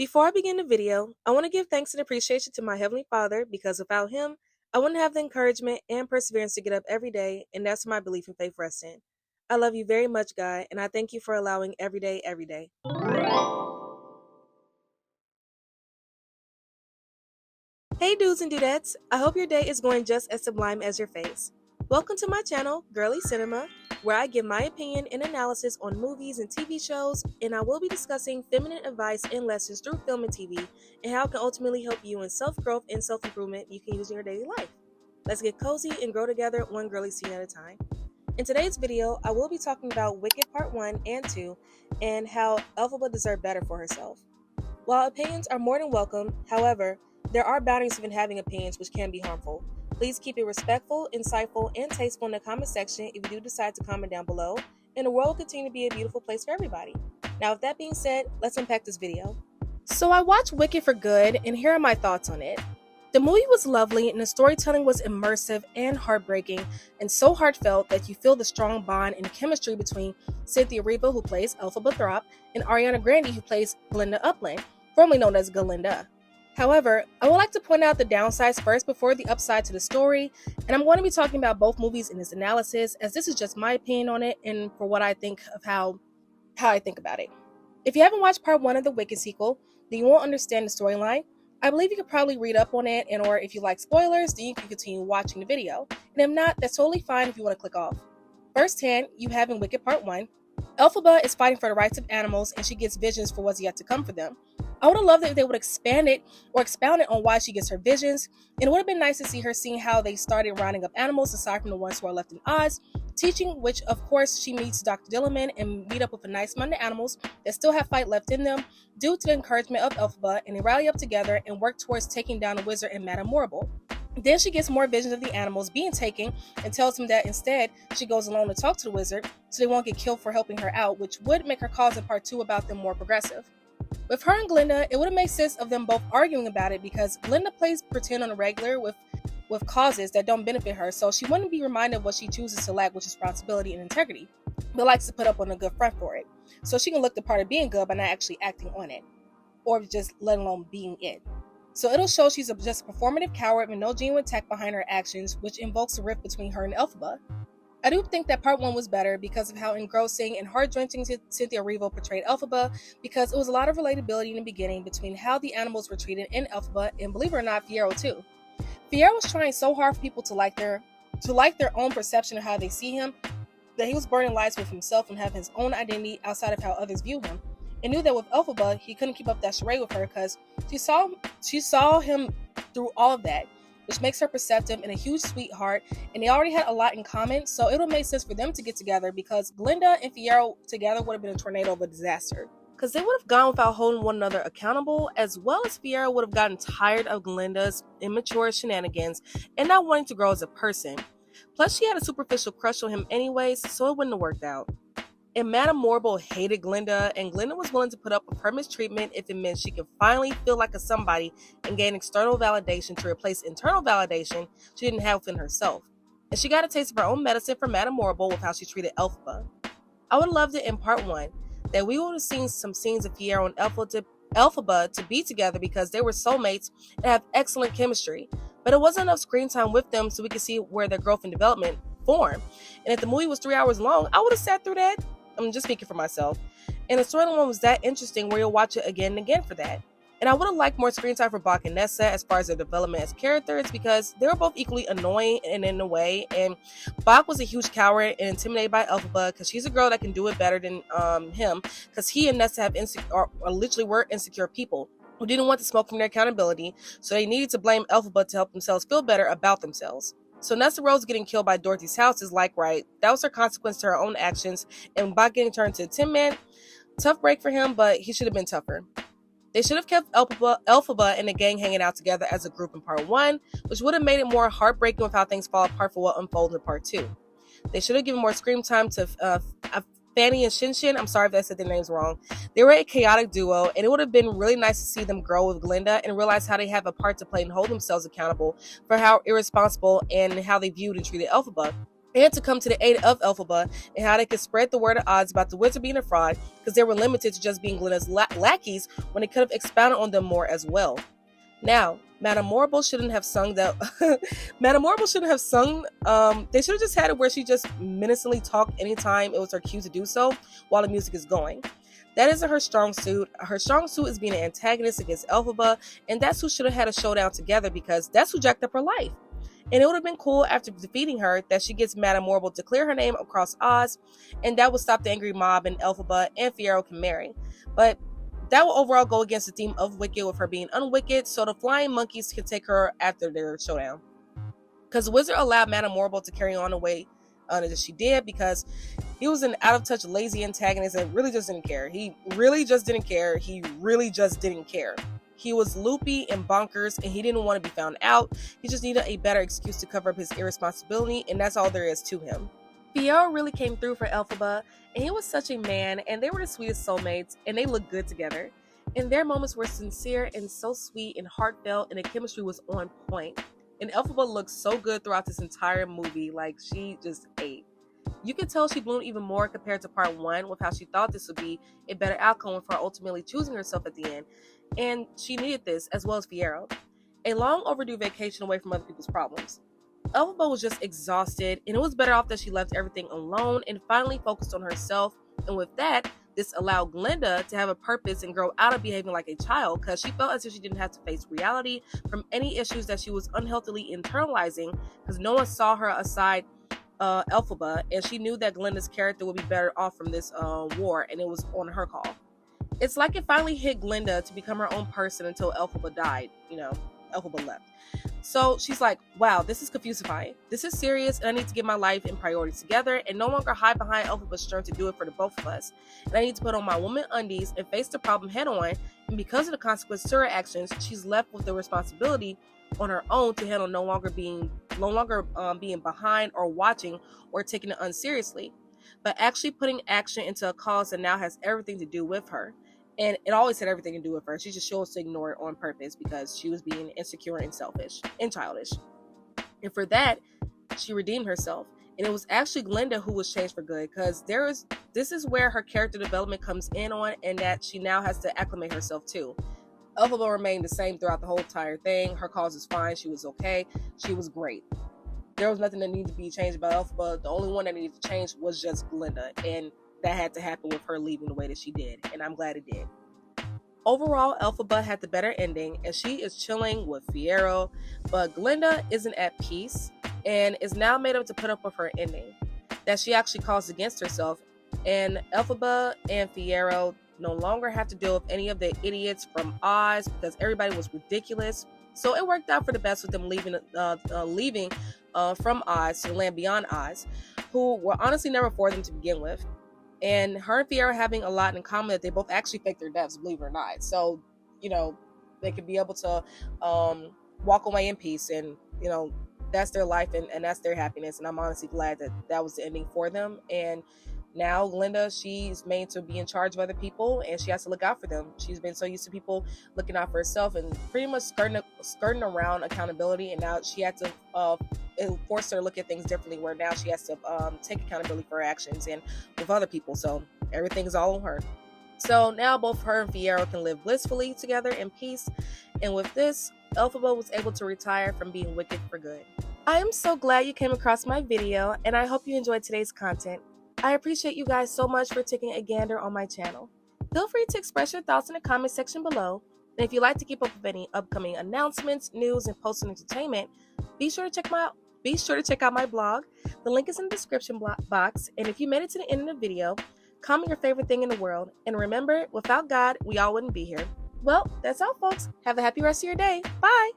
Before I begin the video, I want to give thanks and appreciation to my Heavenly Father because without Him, I wouldn't have the encouragement and perseverance to get up every day, and that's what my belief and faith rests in. I love you very much, God, and I thank you for allowing every day, every day. Hey dudes and dudettes, I hope your day is going just as sublime as your face. Welcome to my channel, Girly Cinema, where I give my opinion and analysis on movies and TV shows, and I will be discussing feminine advice and lessons through film and TV, and how it can ultimately help you in self-growth and self-improvement you can use in your daily life. Let's get cozy and grow together one girly scene at a time. In today's video, I will be talking about Wicked Part 1 and 2, and how Elphaba deserved better for herself. While opinions are more than welcome, however, there are boundaries of having opinions which can be harmful. Please keep it respectful, insightful, and tasteful in the comment section if you do decide to comment down below, and the world will continue to be a beautiful place for everybody. Now, with that being said, let's unpack this video. So I watched Wicked for good, and here are my thoughts on it. The movie was lovely, and the storytelling was immersive and heartbreaking, and so heartfelt that you feel the strong bond and chemistry between Social𝓉, who plays Elphaba, and Ariana Grande, who plays Glinda Upland, formerly known as Galinda. However, I would like to point out the downsides first before the upside to the story, and I'm going to be talking about both movies in this analysis, as this is just my opinion on it and for what I think of how I think about it. If you haven't watched part 1 of the Wicked sequel, then you won't understand the storyline. I believe you could probably read up on it, and or if you like spoilers, then you can continue watching the video. And if not, that's totally fine if you want to click off. Firsthand, you have in Wicked Part 1, Elphaba is fighting for the rights of animals, and she gets visions for what's yet to come for them. I would have loved it if they would expand it or expound it on why she gets her visions, and it would have been nice to see her seeing how they started rounding up animals aside from the ones who are left in Oz, teaching which of course she meets Dr. Dillerman and meet up with a nice amount of animals that still have fight left in them due to the encouragement of Elphaba, and they rally up together and work towards taking down the wizard and Madame Morrible. Then she gets more visions of the animals being taken and tells him that instead she goes alone to talk to the wizard so they won't get killed for helping her out, which would make her cause in part 2 about them more progressive. With her and Glinda, it would have made sense of them both arguing about it because Glinda plays pretend on a regular with causes that don't benefit her, so she wouldn't be reminded of what she chooses to lack, which is responsibility and integrity, but likes to put up on a good front for it. So she can look the part of being good by not actually acting on it, or just let alone being it. So it'll show she's just a performative coward with no genuine tech behind her actions, which invokes a rift between her and Elphaba. I do think that part 1 was better because of how engrossing and heart-wrenching Social𝓉 portrayed Elphaba, because it was a lot of relatability in the beginning between how the animals were treated in Elphaba, and believe it or not, Fiyero too. Fiyero was trying so hard for people to like their own perception of how they see him, that he was burning lights with himself and having his own identity outside of how others view him, and knew that with Elphaba, he couldn't keep up that charade with her because she saw him through all of that, which makes her perceptive and a huge sweetheart, and they already had a lot in common, so it would make sense for them to get together because Glinda and Fiyero together would have been a tornado of a disaster. Because they would have gone without holding one another accountable, as well as Fiyero would have gotten tired of Glinda's immature shenanigans and not wanting to grow as a person. Plus, she had a superficial crush on him anyways, so it wouldn't have worked out. And Madame Morrible hated Glinda, and Glinda was willing to put up with her mistreatment if it meant she could finally feel like a somebody and gain external validation to replace internal validation she didn't have within herself. And she got a taste of her own medicine from Madame Morrible with how she treated Elphaba. I would have loved it in part 1 that we would have seen some scenes of Fiyero and Elphaba to be together because they were soulmates and have excellent chemistry, but it wasn't enough screen time with them so we could see where their growth and development form. And if the movie was 3 hours long, I would have sat through that. I'm just speaking for myself. And the storyline was that interesting where you'll watch it again and again for that. And I would have liked more screen time for Bach and Nessa as far as their development as characters, because they were both equally annoying and in a way. And Bach was a huge coward and intimidated by Elphaba because she's a girl that can do it better than him, because he and Nessa have literally were insecure people who didn't want the smoke from their accountability, so they needed to blame Elphaba to help themselves feel better about themselves. So Nessa Rose getting killed by Dorothy's house is like, right, that was her consequence to her own actions, and Bach getting turned to a Tin Man, tough break for him, but he should have been tougher. They should have kept Elphaba and the gang hanging out together as a group in part 1, which would have made it more heartbreaking with how things fall apart for what unfolds in part 2. They should have given more screen time to Fanny and Shinshin. I'm sorry if I said their names wrong. They were a chaotic duo, and it would have been really nice to see them grow with Glinda and realize how they have a part to play and hold themselves accountable for how irresponsible and how they viewed and treated Elphaba. and to come to the aid of Elphaba and how they could spread the word of odds about the wizard being a fraud because they were limited to just being Glenda's lackeys when they could have expounded on them more as well. Now, Madame Morrible shouldn't have sung that. Madame Morrible shouldn't have sung. They should have just had it where she just menacingly talked anytime it was her cue to do so while the music is going. That isn't her strong suit. Her strong suit is being an antagonist against Elphaba, and that's who should have had a showdown together because that's who jacked up her life. And it would have been cool after defeating her that she gets Madame Morrible to clear her name across Oz, and that would stop the angry mob and Elphaba and Fiyero can marry. But that will overall go against the theme of Wicked with her being unwicked, so the flying monkeys can take her after their showdown. Because the wizard allowed Madame Morrible to carry on the way that she did because he was an out-of-touch, lazy antagonist and really just didn't care. He really just didn't care. He was loopy and bonkers, and he didn't want to be found out. He just needed a better excuse to cover up his irresponsibility, and that's all there is to him. Fiyero really came through for Elphaba, and he was such a man, and they were the sweetest soulmates, and they looked good together. And their moments were sincere and so sweet and heartfelt, and the chemistry was on point. And Elphaba looked so good throughout this entire movie, like she just ate. You can tell she bloomed even more compared to part 1 with how she thought this would be a better outcome for her ultimately choosing herself at the end. And she needed this, as well as Fiyero. A long overdue vacation away from other people's problems. Elphaba was just exhausted, and it was better off that she left everything alone and finally focused on herself. And with that, this allowed Glenda to have a purpose and grow out of behaving like a child because she felt as if she didn't have to face reality from any issues that she was unhealthily internalizing because no one saw her aside Elphaba, and she knew that Glenda's character would be better off from this war, and it was on her call. It's like it finally hit Glenda to become her own person until Elphaba died. Elphaba left. So she's like, wow, this is confusifying. This is serious, and I need to get my life and priorities together and no longer hide behind Elphaba's strength to do it for the both of us. And I need to put on my woman undies and face the problem head on. And because of the consequences to her actions, she's left with the responsibility on her own to handle no longer being behind or watching or taking it unseriously, but actually putting action into a cause that now has everything to do with her. And it always had everything to do with her. She just chose to ignore it on purpose because she was being insecure and selfish and childish. And for that, she redeemed herself. And it was actually Glenda who was changed for good because this is where her character development comes in on, and that she now has to acclimate herself to. Elphaba remained the same throughout the whole entire thing. Her cause is fine. She was okay. She was great. There was nothing that needed to be changed about Elphaba. The only one that needed to change was just Glenda. And that had to happen with her leaving the way that she did, and I'm glad it did. Overall, Elphaba had the better ending, and she is chilling with Fiyero, but Glenda isn't at peace and is now made up to put up with her ending that she actually caused against herself, and Elphaba and Fiyero no longer have to deal with any of the idiots from Oz because everybody was ridiculous. So it worked out for the best with them leaving from Oz to the land beyond Oz, who were honestly never for them to begin with. And her and Fiyero having a lot in common that they both actually faked their deaths, believe it or not. So, they could be able to walk away in peace, and, that's their life and that's their happiness. And I'm honestly glad that that was the ending for them. And now Glenda, she's made to be in charge of other people, and she has to look out for them. She's been so used to people looking out for herself and pretty much skirting around accountability, and now she had to it forced her to look at things differently, where now she has to take accountability for her actions and with other people. So everything's all on her. So now both her and Fiyero can live blissfully together in peace. And with this, Elphaba was able to retire from being wicked for good. I am so glad you came across my video, and I hope you enjoyed today's content. I appreciate you guys so much for taking a gander on my channel. Feel free to express your thoughts in the comment section below. And if you'd like to keep up with any upcoming announcements, news, and posts and entertainment, be sure to check out my blog. The link is in the description box. And if you made it to the end of the video, comment your favorite thing in the world. And remember, without God, we all wouldn't be here. Well, that's all, folks. Have a happy rest of your day. Bye!